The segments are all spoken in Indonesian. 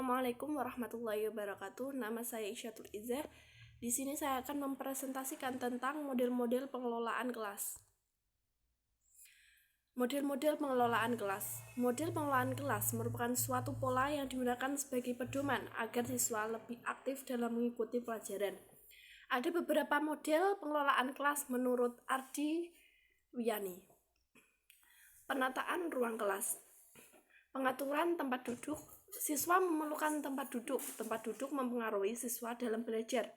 Assalamualaikum warahmatullahi wabarakatuh. Nama saya Isyatul Izzah. Di sini saya akan mempresentasikan tentang model-model pengelolaan kelas. Model-model pengelolaan kelas. Model pengelolaan kelas merupakan suatu pola yang digunakan sebagai pedoman agar siswa lebih aktif dalam mengikuti pelajaran. Ada beberapa model pengelolaan kelas menurut Ardi Wiyani. Penataan ruang kelas. Pengaturan tempat duduk. Siswa memerlukan tempat duduk. Tempat duduk mempengaruhi siswa dalam belajar.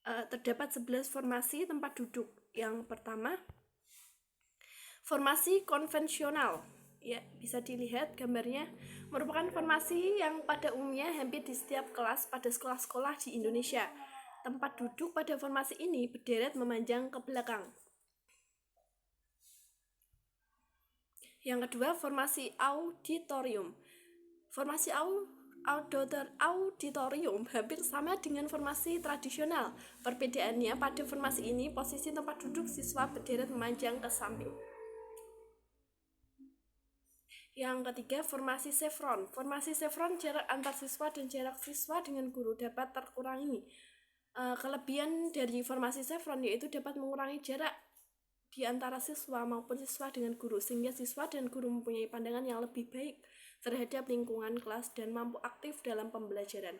Terdapat 11 formasi tempat duduk. Yang pertama, formasi konvensional. Ya, bisa dilihat gambarnya. Merupakan formasi yang pada umumnya hampir di setiap kelas pada sekolah-sekolah di Indonesia. Tempat duduk pada formasi ini berderet memanjang ke belakang. Yang kedua, formasi auditorium. Formasi auditorium hampir sama dengan formasi tradisional. Perbedaannya pada formasi ini posisi tempat duduk siswa berderet memanjang ke samping. Yang ketiga, formasi chevron. Formasi chevron, jarak antar siswa dan jarak siswa dengan guru dapat terkurangi. Kelebihan dari formasi chevron yaitu dapat mengurangi jarak di antara siswa maupun siswa dengan guru, sehingga siswa dan guru mempunyai pandangan yang lebih baik terhadap lingkungan kelas dan mampu aktif dalam pembelajaran.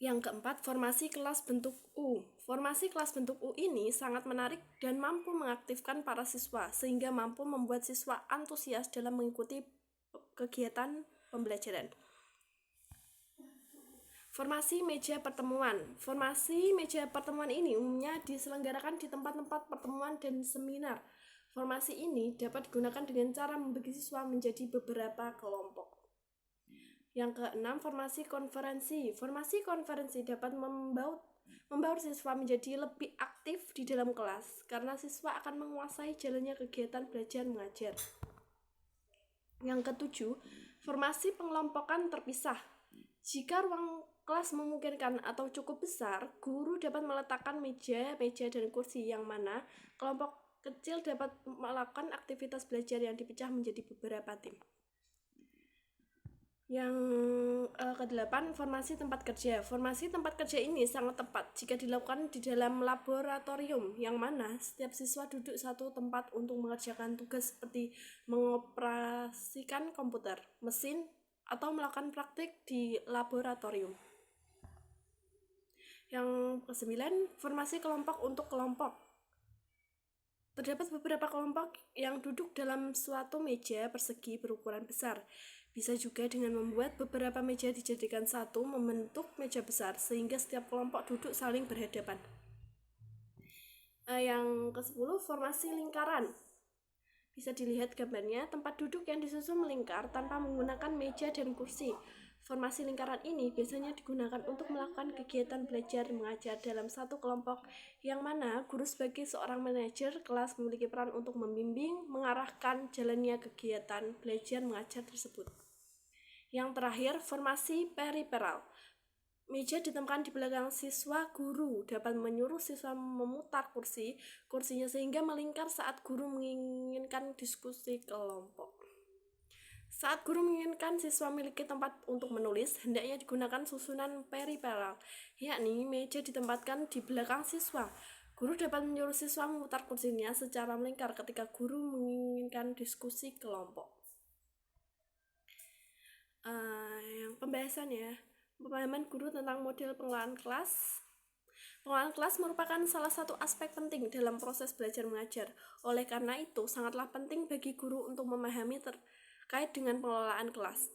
Yang keempat, formasi kelas bentuk U. Formasi kelas bentuk U ini sangat menarik dan mampu mengaktifkan para siswa, sehingga mampu membuat siswa antusias dalam mengikuti kegiatan pembelajaran. Formasi meja pertemuan. Formasi meja pertemuan ini umumnya diselenggarakan di tempat-tempat pertemuan dan seminar. Formasi ini dapat digunakan dengan cara membagi siswa menjadi beberapa kelompok. Yang keenam, formasi konferensi. Formasi konferensi dapat membaur siswa menjadi lebih aktif di dalam kelas, karena siswa akan menguasai jalannya kegiatan belajar mengajar. Yang ketujuh, formasi pengelompokan terpisah. Jika ruang kelas memungkinkan atau cukup besar, guru dapat meletakkan meja dan kursi yang mana kelompok kecil dapat melakukan aktivitas belajar yang dipecah menjadi beberapa tim. Yang kedelapan, formasi tempat kerja. Formasi tempat kerja ini sangat tepat jika dilakukan di dalam laboratorium, yang mana setiap siswa duduk satu tempat untuk mengerjakan tugas seperti mengoperasikan komputer, mesin, atau melakukan praktik di laboratorium. Yang kesembilan, formasi kelompok untuk kelompok. Terdapat beberapa kelompok yang duduk dalam suatu meja persegi berukuran besar. Bisa juga dengan membuat beberapa meja dijadikan satu membentuk meja besar, sehingga setiap kelompok duduk saling berhadapan. Yang ke-10, formasi lingkaran. Bisa dilihat gambarnya, tempat duduk yang disusun melingkar tanpa menggunakan meja dan kursi. Formasi lingkaran ini biasanya digunakan untuk melakukan kegiatan belajar mengajar dalam satu kelompok, yang mana guru sebagai seorang manajer kelas memiliki peran untuk membimbing, mengarahkan jalannya kegiatan belajar mengajar tersebut. Yang terakhir, formasi periferal. Meja ditempatkan di belakang siswa, guru dapat menyuruh siswa memutar kursinya sehingga melingkar saat guru menginginkan diskusi kelompok. Saat guru menginginkan siswa memiliki tempat untuk menulis, hendaknya digunakan susunan periferal, yakni meja ditempatkan di belakang siswa. Guru dapat menyuruh siswa memutar kursinya secara melingkar ketika guru menginginkan diskusi kelompok. Yang pembahasannya, pemahaman guru tentang model pengelolaan kelas. Pengelolaan kelas merupakan salah satu aspek penting dalam proses belajar mengajar. Oleh karena itu, sangatlah penting bagi guru untuk memahami terkait dengan pengelolaan kelas.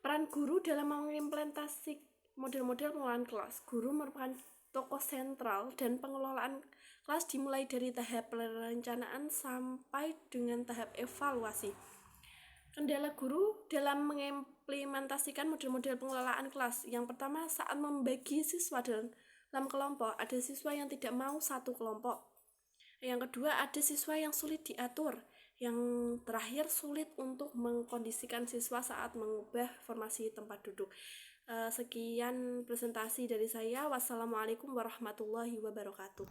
Peran guru dalam mengimplementasi model-model pengelolaan kelas. Guru merupakan tokoh sentral dan pengelolaan kelas dimulai dari tahap perencanaan sampai dengan tahap evaluasi. Kendala guru dalam mengimplementasikan model-model pengelolaan kelas. Yang pertama, saat membagi siswa dalam kelompok, ada siswa yang tidak mau satu kelompok. Yang kedua, ada siswa yang sulit diatur. Yang terakhir, sulit untuk mengkondisikan siswa saat mengubah formasi tempat duduk. Sekian presentasi dari saya. Wassalamualaikum warahmatullahi wabarakatuh.